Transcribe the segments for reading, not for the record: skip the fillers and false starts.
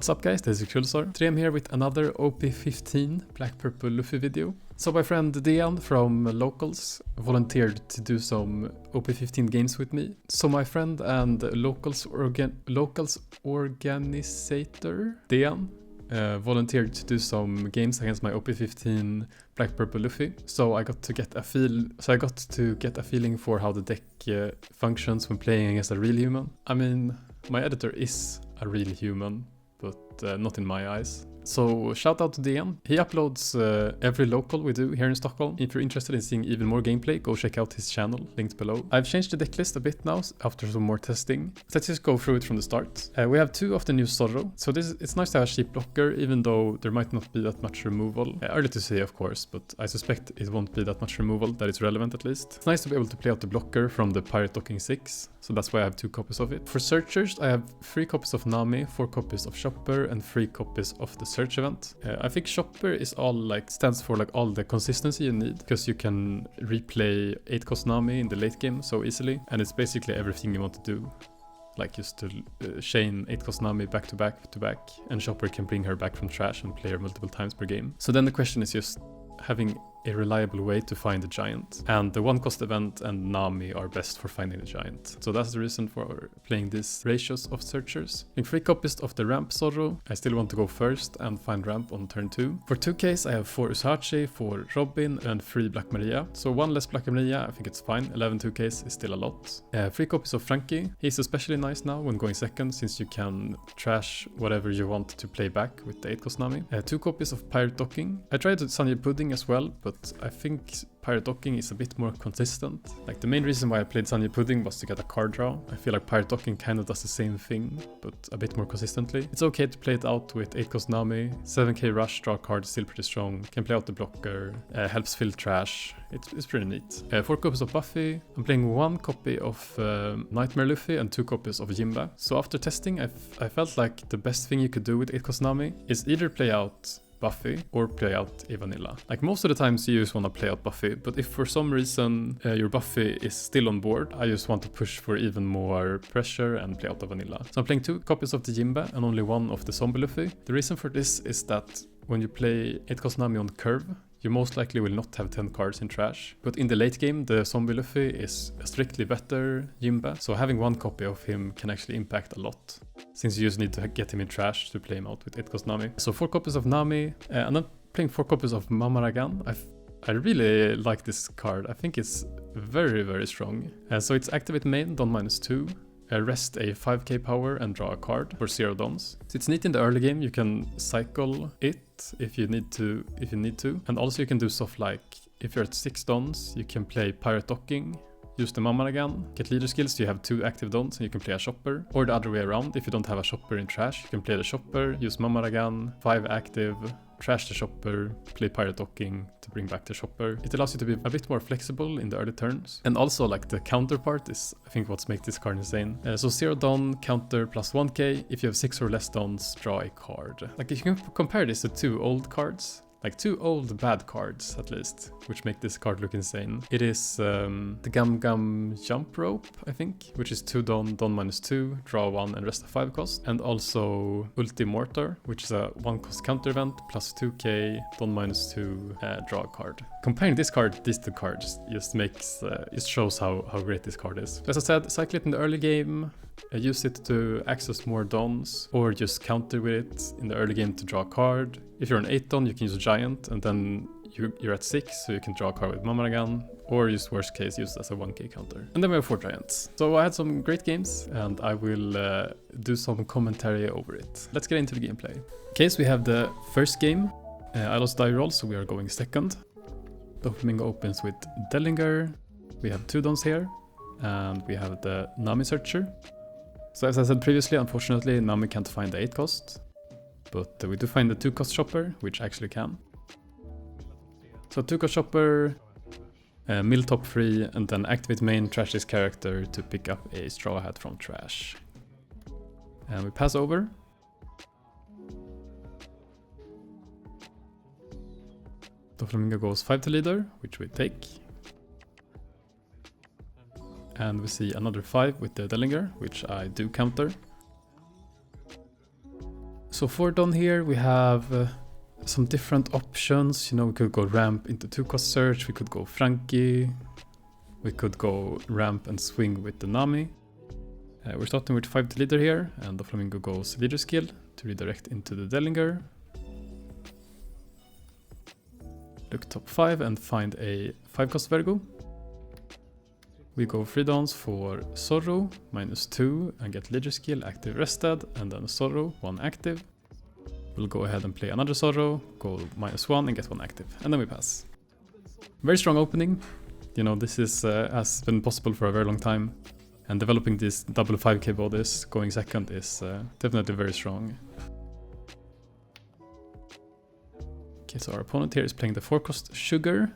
What's up guys, this is Kulsar. Today I'm here with another OP15 Black Purple Luffy video. So my friend Dehan from Locals volunteered to do some OP15 games with me. So my friend and Locals organizer Dehan volunteered to do some games against my OP15 Black Purple Luffy. So I got to get a feeling for how the deck functions when playing against a real human. I mean, my editor is a real human, but not in my eyes. So shout out to Dehan. He uploads every local we do here in Stockholm. If you're interested in seeing even more gameplay, go check out his channel, linked below. I've changed the deck list a bit now after some more testing. Let's just go through it from the start. We have two of the new Zorro. So it's nice to have a cheap blocker, even though there might not be that much removal. Early to say, of course, but I suspect it won't be that much removal, that it's relevant at least. It's nice to be able to play out the blocker from the Pirate Docking 6. So that's why I have 2 copies of it. For searchers, I have 3 copies of Nami, 4 copies of Chopper, and 3 copies of the search event. I think Chopper is stands for all the consistency you need, because you can replay 8-cost Nami in the late game so easily, and it's basically everything you want to do. Like just to chain 8-cost Nami back to back to back, and Chopper can bring her back from trash and play her multiple times per game. So then the question is just having a reliable way to find a giant. And the 1-cost event and Nami are best for finding the giant. So that's the reason for playing these ratios of searchers. In 3 copies of the ramp Zorro, I still want to go first and find ramp on turn 2. For 2Ks, I have 4 Usachi, 4 Robin, and 3 Black Maria. So 1 less Black Maria, I think it's fine. 11 2Ks is still a lot. 3 copies of Frankie. He's especially nice now when going second, since you can trash whatever you want to play back with the 8-cost Nami. 2 copies of Pirate Docking. I tried Sanjay Pudding as well, but I think Pirate Docking is a bit more consistent. Like, the main reason why I played Sanjay Pudding was to get a card draw. I feel like Pirate Docking kind of does the same thing, but a bit more consistently. It's okay to play it out with 8-cost Nami. 7k rush, draw card is still pretty strong. Can play out the blocker, helps fill trash. It's pretty neat. 4 copies of Buffy. I'm playing 1 copy of Nightmare Luffy and 2 copies of Jimba. So after testing, I felt like the best thing you could do with 8-cost Nami is either play out Buffy or play out a vanilla. Like, most of the times you just want to play out Buffy, but if for some reason your Buffy is still on board, I just want to push for even more pressure and play out the vanilla. So I'm playing 2 copies of the Jimba and only 1 of the Zombie Luffy. The reason for this is that when you play 8-cost Nami on curve, you most likely will not have 10 cards in trash. But in the late game, the Zombie Luffy is a strictly better Jimba, so having 1 copy of him can actually impact a lot, since you just need to get him in trash to play him out with 8-cost Nami. So 4 copies of Nami, and I'm playing 4 copies of Mamaragan. I really like this card. I think it's very, very strong. So it's activate main, Don -2. Rest a 5k power and draw a card for 0 dons. So it's neat in the early game. You can cycle it if you need to. And also you can do stuff like, if you're at 6 dons, you can play Pirate Docking, use the Mamaragan, get leader skills, you have 2 active dons and you can play a Chopper. Or the other way around, if you don't have a Chopper in trash, you can play the Chopper, use Mamaragan, 5 active, trash the Chopper, play Pirate Docking to bring back the Chopper. It allows you to be a bit more flexible in the early turns. And also, like, the counterpart is, I think, what makes this card insane. So 0 don, counter plus 1k. If you have 6 or less dons, draw a card. Like, if you can compare this to 2 old cards, like 2 old bad cards at least, which make this card look insane. It is the Gum Gum Jump Rope, I think, which is 2 don, don -2, draw 1 and rest a 5 cost. And also Ultimortar, which is a 1-cost counter event, plus 2k, don -2, draw a card. Comparing these 2 cards just shows how great this card is. As I said, cycle it in the early game, use it to access more dons, or just counter with it in the early game to draw a card. If you're an 8 don, you can use a giant, and then you're at 6, so you can draw a card with Mamaragan, or just worst case, use it as a 1k counter. And then we have 4 giants. So I had some great games, and I will do some commentary over it. Let's get into the gameplay. Okay, so we have the first game. I lost die roll, so we are going second. Doflamingo opens with Dellinger. We have 2 dons here, and we have the Nami Searcher. So as I said previously, unfortunately, Nami can't find the 8-cost, but we do find the 2-cost Chopper, which actually can. So 2-cost Chopper, mill top 3, and then activate main, trash this character to pick up a Straw Hat from trash. And we pass over. Doflamingo goes 5 to leader, which we take. And we see another 5 with the Dellinger, which I do counter. So for down here we have some different options. You know, we could go ramp into 2-cost search, we could go Frankie, we could go ramp and swing with the Nami. We're starting with 5 to leader here, and the Flamingo goes leader skill to redirect into the Dellinger. Look top 5 and find a 5-cost Vergo. We go 3 downs for Zorro, -2, and get leader skill, active rested, and then Zorro, 1 active. We'll go ahead and play another Zorro, go -1 and get 1 active, and then we pass. Very strong opening. You know, this is has been possible for a very long time, and developing these double 5k bodies going second is definitely very strong. Okay, so our opponent here is playing the 4-cost Sugar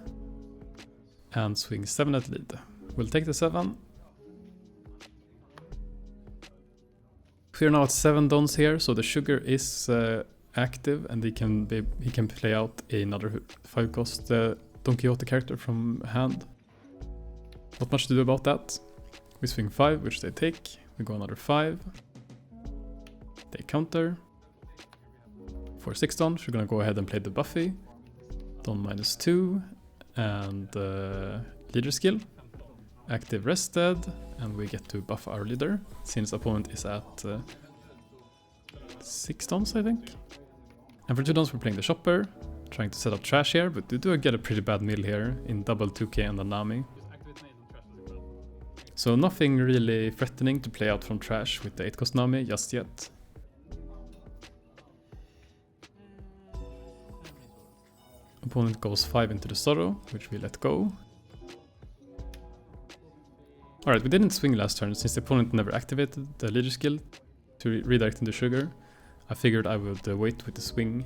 and swing 7 at lead. We'll take the 7. We're now at 7 dons here, so the Sugar is active, and he can play out another 5-cost Don Quixote character from hand. Not much to do about that. We swing 5, which they take. We go another 5. They counter. For 6 dons, we're gonna go ahead and play the Buffy. Don -2 and leader skill. Active rested, and we get to buff our leader since opponent is at 6 dons, I think. And for 2 dons we're playing the Chopper, trying to set up trash here, but we do get a pretty bad mill here in double 2k and the Nami. So nothing really threatening to play out from trash with the 8-cost Nami just yet. Opponent goes 5 into the Zorro, which we let go. Alright, we didn't swing last turn since the opponent never activated the leader skill to redirect into Sugar. I figured I would wait with the swing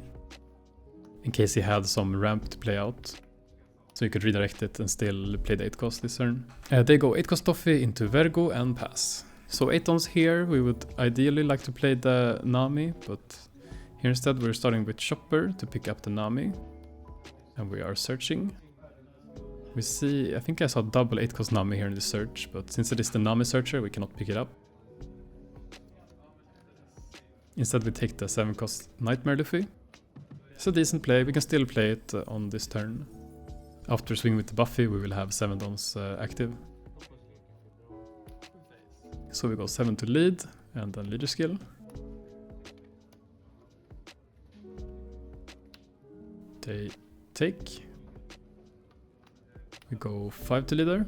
in case he had some ramp to play out, so you could redirect it and still play the 8-cost this turn. They go 8-cost Doffy into Vergo and pass. So 8 dons here, we would ideally like to play the Nami, but here instead we're starting with Chopper to pick up the Nami, and we are searching. We see, I think I saw double 8-cost Nami here in the search, but since it is the Nami searcher, we cannot pick it up. Instead we take the 7-cost Nightmare Luffy. It's a decent play, we can still play it on this turn. After swing with the Buffy, we will have 7 dons active. So we go 7 to lead, and then leader skill. They take. We go 5 to leader.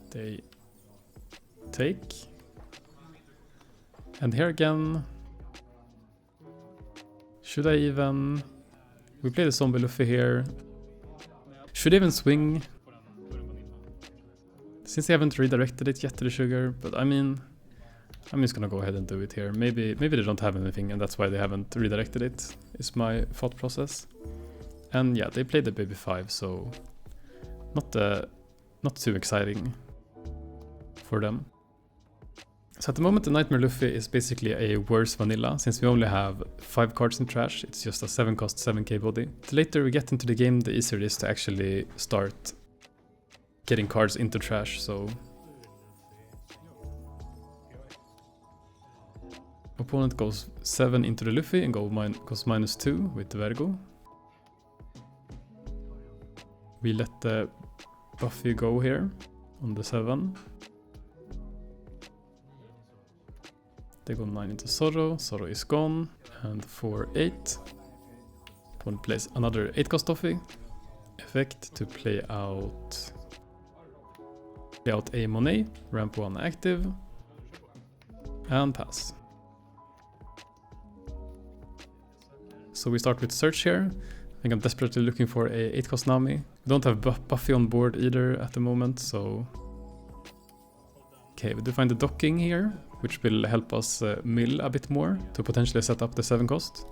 They take. And here again, should I even... We play the zombie Luffy here. Should I even swing? Since they haven't redirected it yet to the Sugar, but I mean, I'm just gonna go ahead and do it here. Maybe they don't have anything and that's why they haven't redirected it, is my thought process. And yeah, they played the baby 5, so not too exciting for them. So at the moment the Nightmare Luffy is basically a worse vanilla, since we only have 5 cards in trash. It's just a 7-cost 7k body. The later we get into the game, the easier it is to actually start getting cards into trash, so... Opponent goes 7 into the Luffy and goes -2 with the Vergo. We let the Buffy go here on the 7. They go 9 into Zorro, Zorro is gone, and for 8, opponent plays another 8-cost Doffy effect to play out a Monet, ramp 1 active, and pass. So we start with search here. I think I'm desperately looking for a 8-cost Nami. We don't have Buffy on board either at the moment, so... Okay, we do find the docking here, which will help us mill a bit more to potentially set up the 7-cost.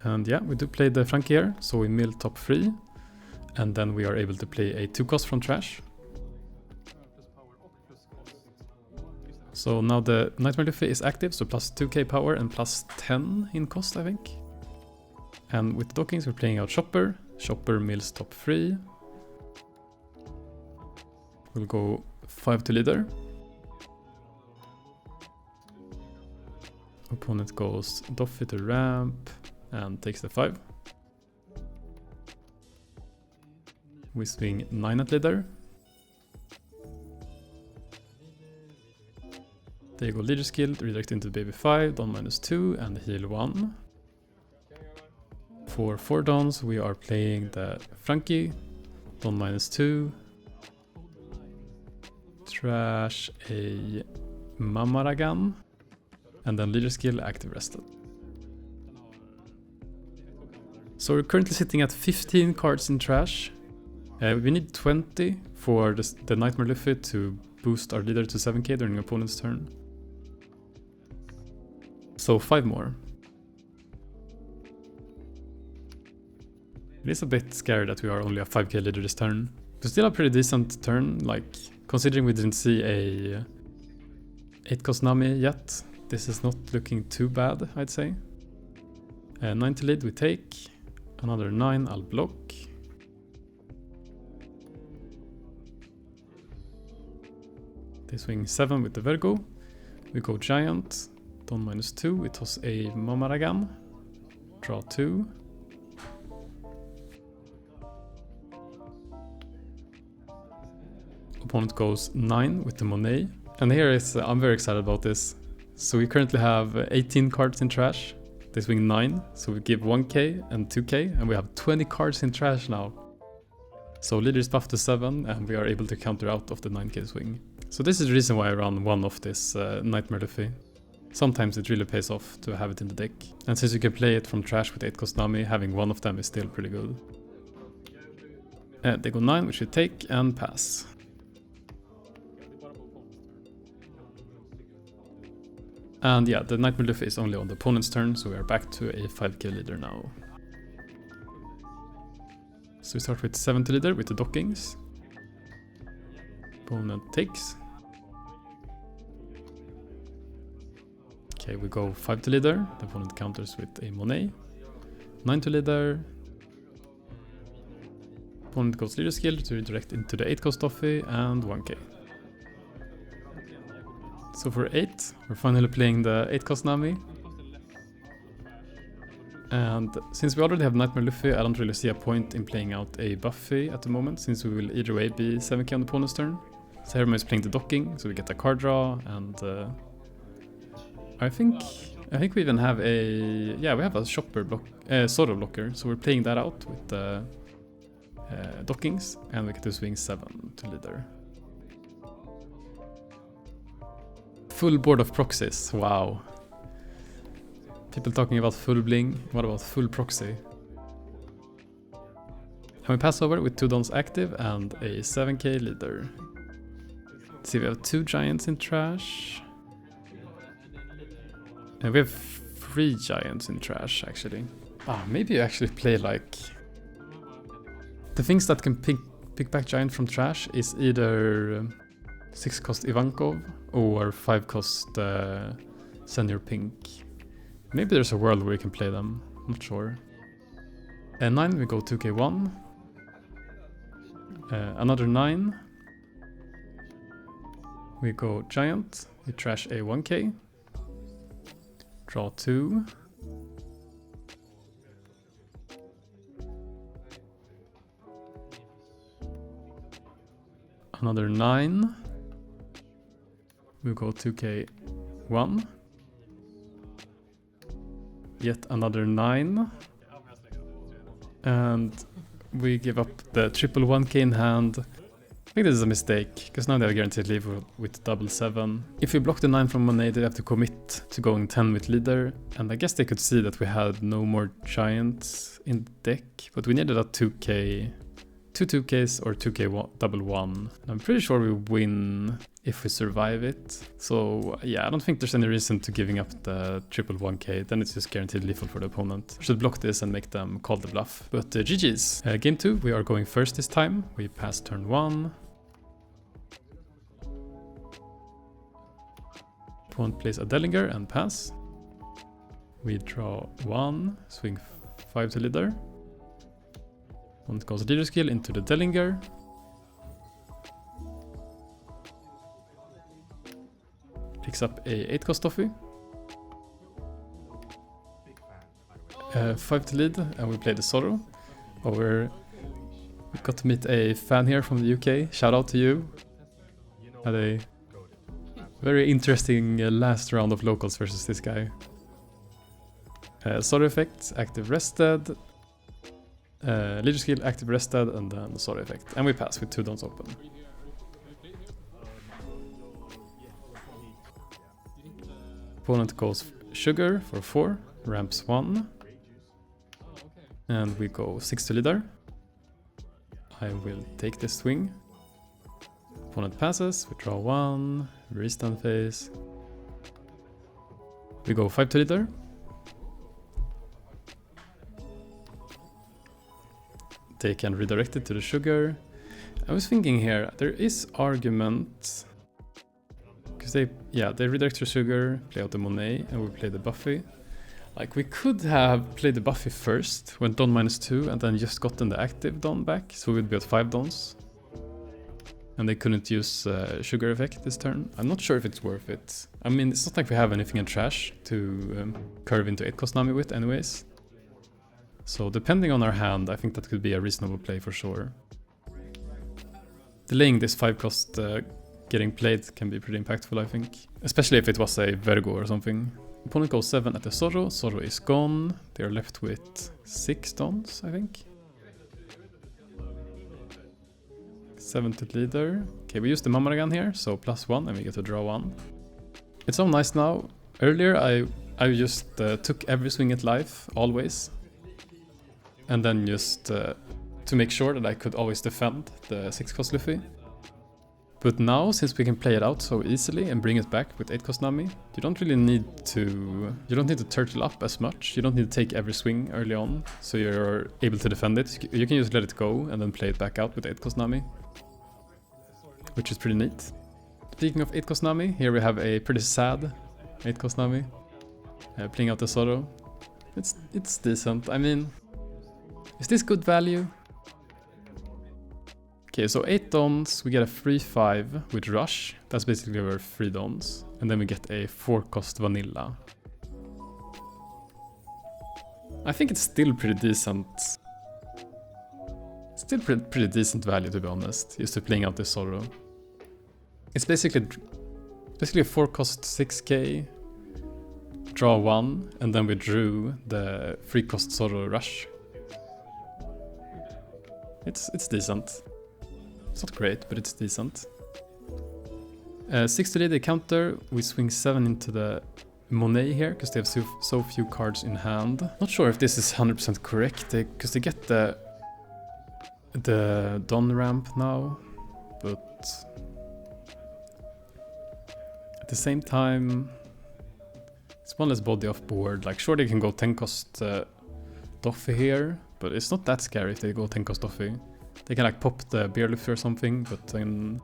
And yeah, we do play the Frankie here, so we mill top 3, and then we are able to play a 2-cost from trash. So now the Nightmare Luffy is active, so plus 2k power and plus 10 in cost, I think. And with dockings we're playing out Chopper. Chopper mills top 3. We'll go 5 to leader. Opponent goes Doffy to ramp and takes the 5. We swing 9 at leader. They go leader skill, redirect into baby 5, don -2 and heal 1. For 4 dons we are playing the Frankie, don -2. Trash a Mamaragan. And then leader skill, active rested. So we're currently sitting at 15 cards in trash. We need 20 for the Nightmare Luffy to boost our leader to 7k during opponent's turn. So 5 more. It is a bit scary that we are only a 5k leader this turn. But still a pretty decent turn, like considering we didn't see a 8-cost Nami yet. This is not looking too bad, I'd say. 9 to lead we take. Another 9 I'll block. They swing 7 with the Virgo. We go Giant. Don -2. We toss a Mamaragan. Draw 2. Opponent goes 9 with the Monet. And here is, I'm very excited about this. So we currently have 18 cards in trash. They swing 9, so we give 1k and 2k, and we have 20 cards in trash now. So leader is buffed to 7, and we are able to counter out of the 9k swing. So this is the reason why I run one of this Nightmare Luffy. Sometimes it really pays off to have it in the deck. And since you can play it from trash with 8-cost Nami, having one of them is still pretty good. They go 9, which we take and pass. And yeah, the Nightmare Luffy is only on the opponent's turn, so we are back to a 5k leader now. So we start with 7 to leader with the dockings. Opponent takes. Okay, we go 5 to leader. The opponent counters with a Monet. 9 to leader. Opponent goes leader skill to redirect into the 8-cost Doffy and 1k. So for 8, we're finally playing the 8-cost Nami. And since we already have Nightmare Luffy, I don't really see a point in playing out a Buffy at the moment, since we will either way be 7k on the opponent's turn. So Herma is playing the docking, so we get a card draw, and I think we even have a, yeah, we have a shopper block, sort of blocker, so we're playing that out with the dockings, and we get to swing 7 to leader. Full board of proxies, wow. People talking about full bling, what about full proxy? And we pass over with 2 dons active and a 7k leader. Let's see, we have 2 giants in trash. And we have 3 giants in trash actually. Maybe you actually play like... The things that can pick back giant from trash is either 6-cost Ivankov or 5-cost Senior Pink. Maybe there's a world where you can play them, I'm not sure. And 9 we go 2k1. Another 9. We go giant, we trash a 1k. Draw 2. Another 9. We go 2k1. Yet another 9. And we give up the triple 1k in hand. I think this is a mistake, because now they have a guaranteed leave with double 7. If we block the 9 from Monet, they have to commit to going 10 with leader. And I guess they could see that we had no more giants in the deck, but we needed a 2k, 2 2ks or 2k double 1. I'm pretty sure we win if we survive it. So yeah, I don't think there's any reason to giving up the triple 1k, then it's just guaranteed lethal for the opponent. We should block this and make them call the bluff. But GG's. Game 2, we are going first this time. We pass turn 1. Opponent plays a Dellinger and pass. We draw 1, swing 5 to leader. Opponent goes leader skill into the Dellinger. Picks up a 8-cost Doffy. 5 to lead, and we play the Sorrow. We got to meet a fan here from the UK. Shout out to you. Had a very interesting last round of locals versus this guy. Sorrow effect, active rested. Leader skill, active rested, and then Sorrow effect. And we pass with 2 dons open. Opponent goes Sugar for 4, ramps 1. And we go 6 to leader. I will take this swing. Opponent passes, we draw 1, restand phase. We go 5 to leader. They can redirect it to the Sugar. I was thinking here, there is argument. Because they redirect to Sugar, play out the Monet, and we play the Buffy. Like, we could have played the Buffy first, went Don -2, and then just gotten the active Don back, so we would be at 5 Dons. And they couldn't use Sugar effect this turn. I'm not sure if it's worth it. I mean, it's not like we have anything in trash to curve into 8 cost Nami with anyways. So depending on our hand, I think that could be a reasonable play for sure. Delaying this 5 cost getting played can be pretty impactful, I think. Especially if it was a Virgo or something. Opponent goes 7 at the Sorrow. Sorrow is gone. They are left with 6 Dons, I think. 7 to leader. Okay, we use the Mamaragan here, so +1, and we get to draw 1. It's so nice now. Earlier, I just took every swing at life, always. And then just to make sure that I could always defend the 6 cost Luffy. But now, since we can play it out so easily and bring it back with 8 cost Nami, you don't need to turtle up as much. You don't need to take every swing early on, so you're able to defend it. You can just let it go and then play it back out with 8 cost Nami, which is pretty neat. Speaking of 8 cost Nami, here we have a pretty sad 8 cost Nami, playing out the Sorrow. It's decent. I mean, is this good value? Okay, so 8 Dons, we get a free 5 with Rush. That's basically our 3 Dons. And then we get a 4 cost Vanilla. I think it's still pretty decent. Still pretty decent value, to be honest, just to playing out this Sorrow. It's basically a 4 cost 6k, draw 1, and then we drew the 3 cost Sorrow Rush. It's decent. It's not great, but it's decent. 6 to lead the counter, we swing 7 into the Monet here, because they have so few cards in hand. Not sure if this is 100% correct, because they get the Don ramp now, but at the same time, it's one less body off board. Like, sure, they can go 10 cost Doffy here, but it's not that scary if they go 10 cost Doffy. They can like pop the Beer Luffy or something, but then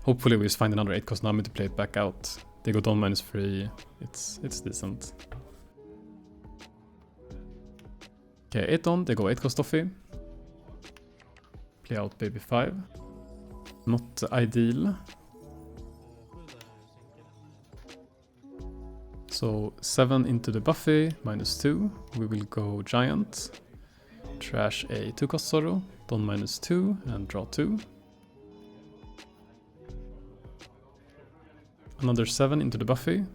hopefully we just find another 8 cost Nami to play it back out. They go Don -3, it's decent. Okay, 8 Don, they go 8 cost Doffy. Play out Baby 5. Not ideal. So 7 into the Buffy, -2. We will go Giant. Trash a 2 cost Sorrow. Don -2 and draw 2. Another 7 into the Buffy.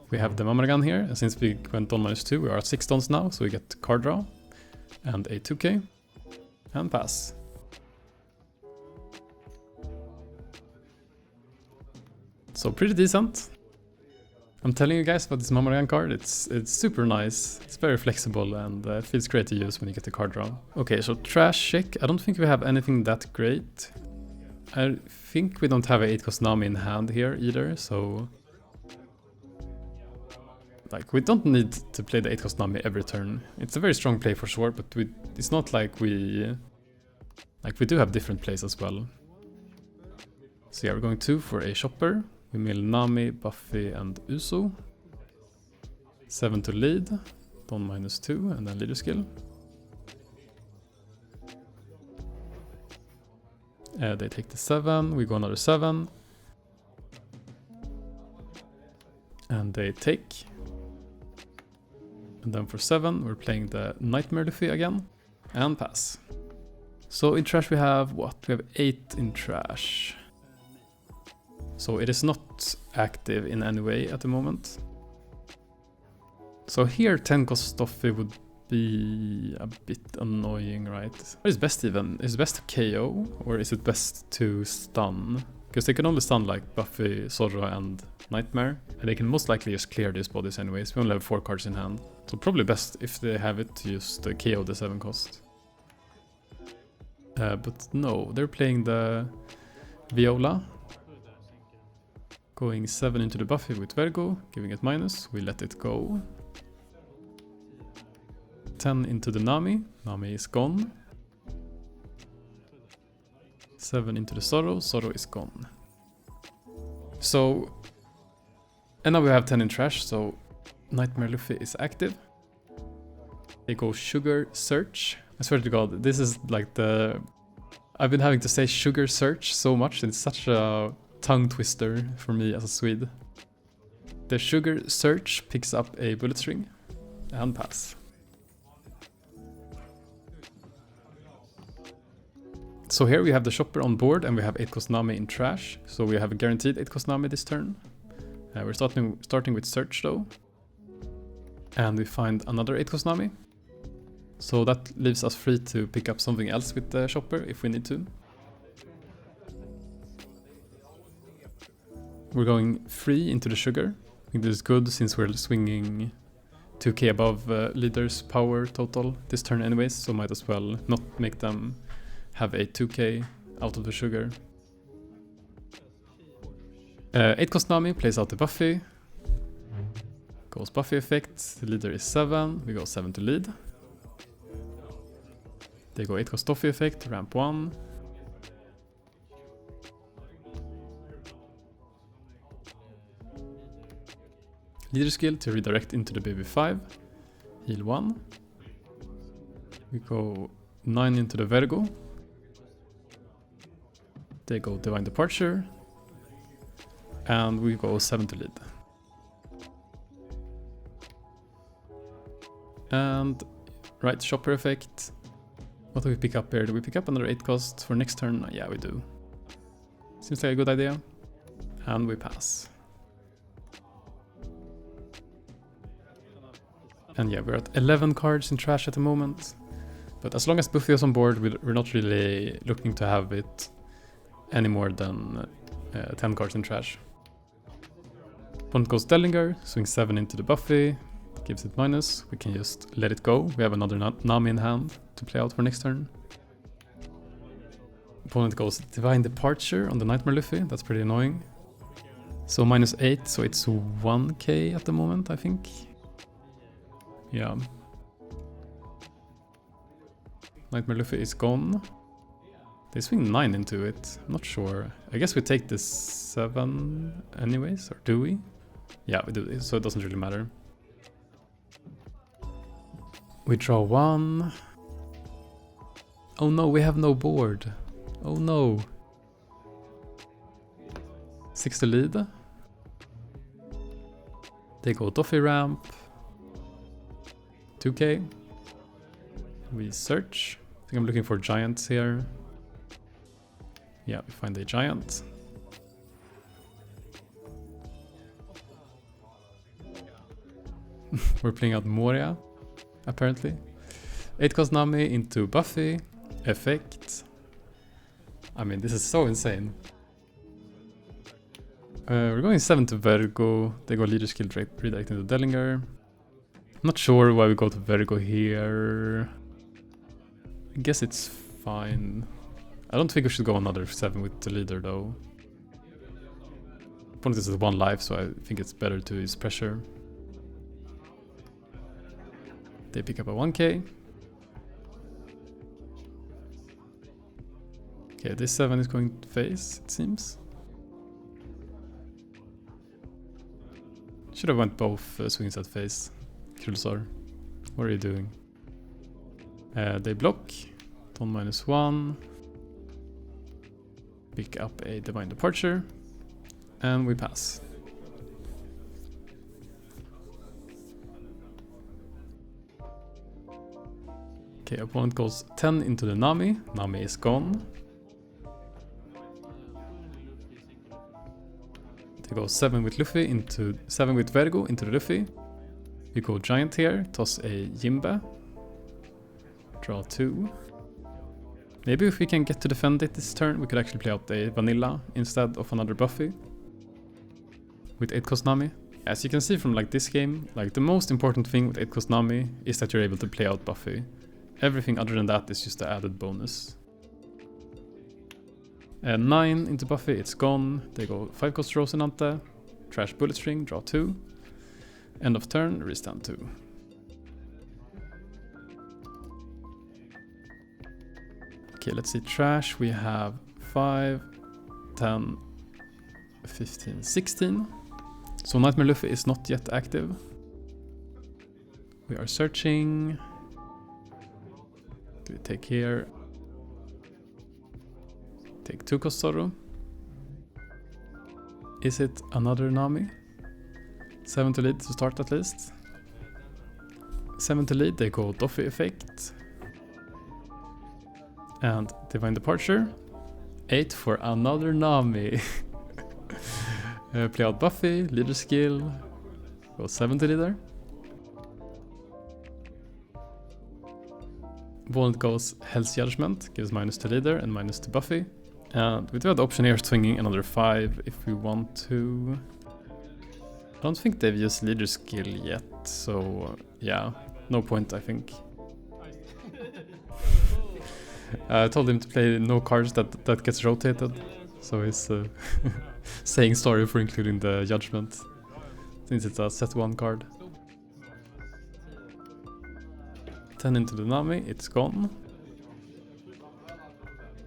We have the Mamaragan here, and since we went Don -2, we are at 6 Dons now, so we get card draw and a 2k and pass. So pretty decent. I'm telling you guys about this Mamaragan card, it's super nice, it's very flexible, and it feels great to use when you get the card draw. Okay, so trash check, I don't think we have anything that great. I think we don't have a 8 cost Nami in hand here either, so... Like, we don't need to play the 8 cost Nami every turn. It's a very strong play for sure, but it's not like we... Like, we do have different plays as well. So yeah, we're going 2 for a shopper. We mill Nami, Buffy, and Uso. 7 to lead. Don -2, and then leader skill. They take the 7, we go another 7. And they take. And then for 7, we're playing the Nightmare Luffy again. And pass. So in trash we have what? We have 8 in trash. So it is not active in any way at the moment. So here 10 cost Doffy would be a bit annoying, right? What is best even? Is it best to KO or is it best to stun? Because they can only stun like Buffy, Zorro and Nightmare. And they can most likely just clear these bodies anyways. We only have 4 cards in hand. So probably best if they have it to just KO the 7 cost. But no, they're playing the Viola. Going 7 into the Buffy with Vergo, giving it minus. We let it go. 10 into the Nami. Nami is gone. 7 into the Zorro. Zorro is gone. So... And now we have 10 in trash, so Nightmare Luffy is active. They go Sugar Search. I swear to God, this is like the... I've been having to say Sugar Search so much, and it's such a tongue twister for me as a Swede. The Sugar Search picks up a bullet string and pass. So here we have the shopper on board and we have 8 cost Nami in trash. So we have a guaranteed 8 cost Nami this turn. We're starting with search though. And we find another 8 cost Nami. So that leaves us free to pick up something else with the shopper if we need to. We're going 3 into the sugar. I think this is good since we're swinging 2k above leader's power total this turn anyways. So might as well not make them have a 2k out of the sugar. 8 cost Nami plays out the Buffy. Goes Buffy effect. The leader is 7. We go 7 to lead. They go 8 cost Doffy effect. Ramp 1. Leader skill to redirect into the baby 5. Heal 1. We go 9 into the Vergo. They go Divine Departure. And we go 7 to lead. And right, shopper effect. What do we pick up here? Do we pick up another 8 cost for next turn? Yeah, we do. Seems like a good idea. And we pass. And yeah, we're at 11 cards in trash at the moment. But as long as Buffy is on board, we're not really looking to have it any more than 10 cards in trash. Opponent goes Dellinger, swings 7 into the Buffy, gives it minus. We can just let it go. We have another Nami in hand to play out for next turn. Opponent goes Divine Departure on the Nightmare Luffy. That's pretty annoying. So minus 8, so it's 1k at the moment, I think. Yeah. Nightmare Luffy is gone. They swing 9 into it. I'm not sure. I guess we take this 7 anyways, or do we? Yeah, we do, so it doesn't really matter. We draw 1. Oh no, we have no board. Oh no. 6 to lead. They go Doffy ramp. 2k. We search. I think I'm looking for giants here. Yeah, we find a giant. We're playing out Moria, apparently. 8 cost Nami into Buffy. Effect. I mean, this is so insane. We're going 7 to Vergo. They go leader skill redirect into Dellinger. I'm not sure why we go to Vergo here. I guess it's fine. I don't think we should go another 7 with the leader though. Opponent is at 1 life, so I think it's better to use pressure. They pick up a 1k. Okay, this 7 is going to face, it seems. Should have went both swings at face. Krulsar, what are you doing? They block. Ton -1. Pick up a Divine Departure. And we pass. Okay, opponent goes 10 into the Nami. Nami is gone. They go 7 with Luffy into 7 with Vergo into the Luffy. We go Giant here, toss a Jimbe. Draw 2. Maybe if we can get to defend it this turn, we could actually play out a Vanilla instead of another Buffy. With 8 cost Nami. As you can see from like this game, like the most important thing with 8 cost Nami is that you're able to play out Buffy. Everything other than that is just an added bonus. 9 into Buffy, it's gone. They go 5 cost Rosinante, trash Bullet String, draw 2. End of turn, restand 2. Okay, let's see trash. We have 5, 10, 15, 16. So Nightmare Luffy is not yet active. We are searching. Do we take here? Take 2 cost Zoro. Is it another Nami? 7 to lead to start at least. 7 to lead, they go Doffy effect. And Divine Departure. 8 for another Nami. Play out Buffy, leader skill. Go 7 to leader. Opponent goes Hell's Judgment, gives minus to leader and minus to Buffy. And we do have the option here of swinging another 5 if we want to. I don't think they've used leader skill yet, so yeah, no point I think. I told him to play no cards that gets rotated, so he's saying sorry for including the Judgment, since it's a set 1 card. 10 into the Nami, it's gone.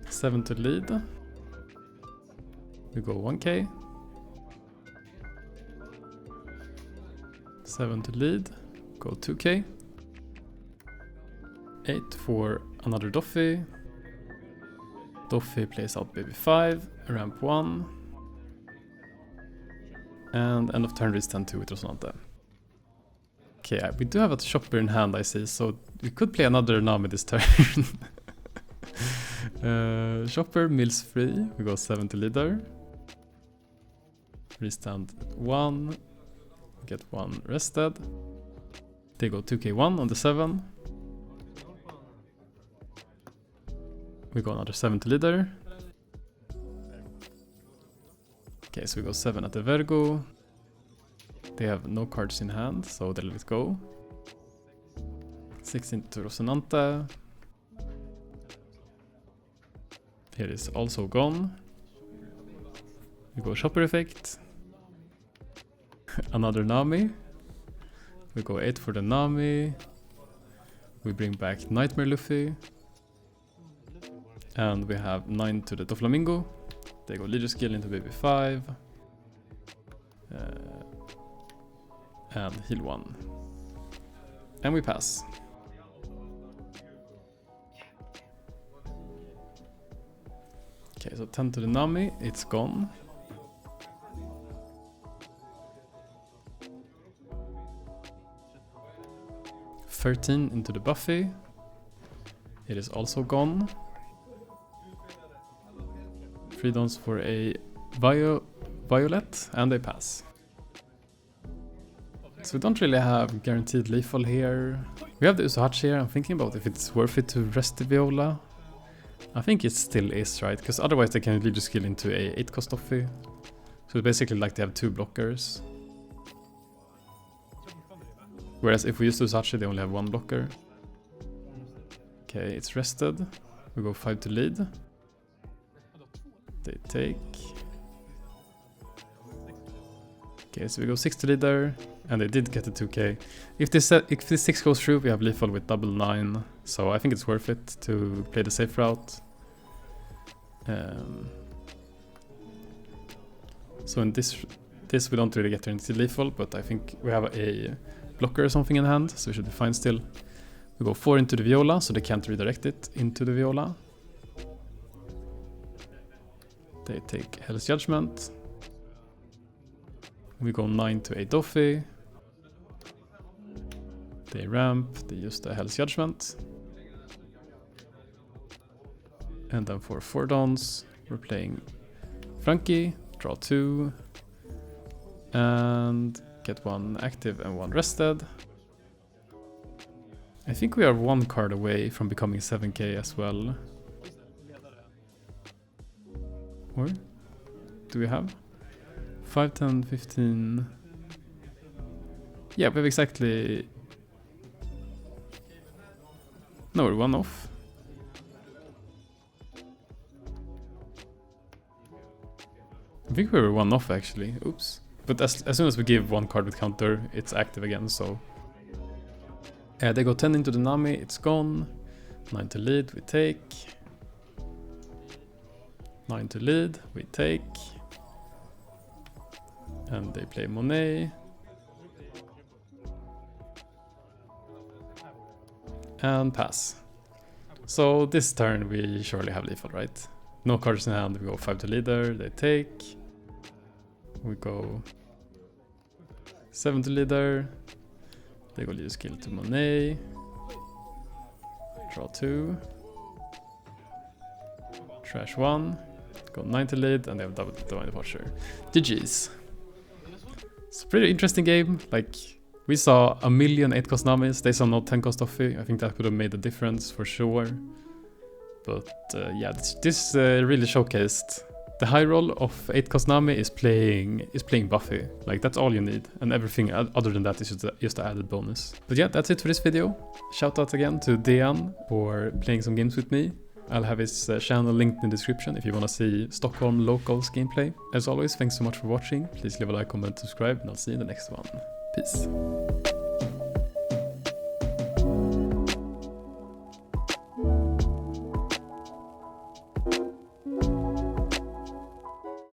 7 to lead. We go 1k. 7 to lead, go 2k. 8 for another Doffy. Doffy plays out baby 5, ramp 1. And end of turn restand 2 with Rosinante. Okay, we do have a shopper in hand I see, so we could play another Nami this turn. Shopper mills free, we go 7 to leader. Restand 1, get 1 rested. They go 2k1 on the 7. We go another 7 to leader. Okay, so we go 7 at the Vergo. They have no cards in hand, so they let it go. 16 to Rosinante. Here is also gone. We go shopper effect. Another Nami. We go 8 for the Nami. We bring back Nightmare Luffy. And we have 9 to the Doflamingo. They go leader skill into baby 5. And heal 1. And we pass. Okay, so 10 to the Nami, it's gone. $13 into the Buffy. It is also gone. 3 dons for a Violet, and they pass. So we don't really have guaranteed lethal here. We have the Usohachi here. I'm thinking about if it's worth it to rest the Viola. I think it still is, right? Because otherwise they can lead the skill into a 8 cost Doffy. So it's basically like they have 2 blockers. Whereas if we use Usohachi, they only have 1 blocker. Okay, it's rested. We go 5 to lead. They take. Okay, so we go 6 to leader, and they did get the 2k. If this 6 goes through, we have lethal with double 9, so I think it's worth it to play the safe route. So in this we don't really get into lethal, but I think we have a blocker or something in hand, so we should be fine still. We go 4 into the Viola, so they can't redirect it into the Viola. They take Hell's Judgment. We go 9 to a Doffy. They ramp, they use the Hell's Judgment. And then for 4 dons, we're playing Frankie, draw 2, and get 1 active and 1 rested. I think we are 1 card away from becoming 7k as well. Or do we have 5, 10, 15? Yeah, we have exactly... No, we're 1 off. I think we were 1 off actually. Oops. But as soon as we give 1 card with counter, it's active again, so... they go 10 into the Nami, it's gone. 9 to lead, we take. 9 to lead, we take. And they play Monet. And pass. So this turn we surely have lethal, right? No cards in hand, we go 5 to leader, they take. We go 7 to leader. They go leader skill to Monet. Draw 2. Trash 1. Go 9 to lead, and they have double Divine Departure. GG's. It's a pretty interesting game. Like, we saw a million 8-cost Namis, they saw no 10-cost Doffy. I think that could have made a difference for sure. But yeah, this really showcased the high roll of 8-cost Nami is playing Buffy. Like, that's all you need, and everything other than that is just an added bonus. But yeah, that's it for this video. Shout out again to Dehan for playing some games with me. I'll have his channel linked in the description if you want to see Stockholm Locals gameplay. As always, thanks so much for watching. Please leave a like, comment, subscribe, and I'll see you in the next one. Peace.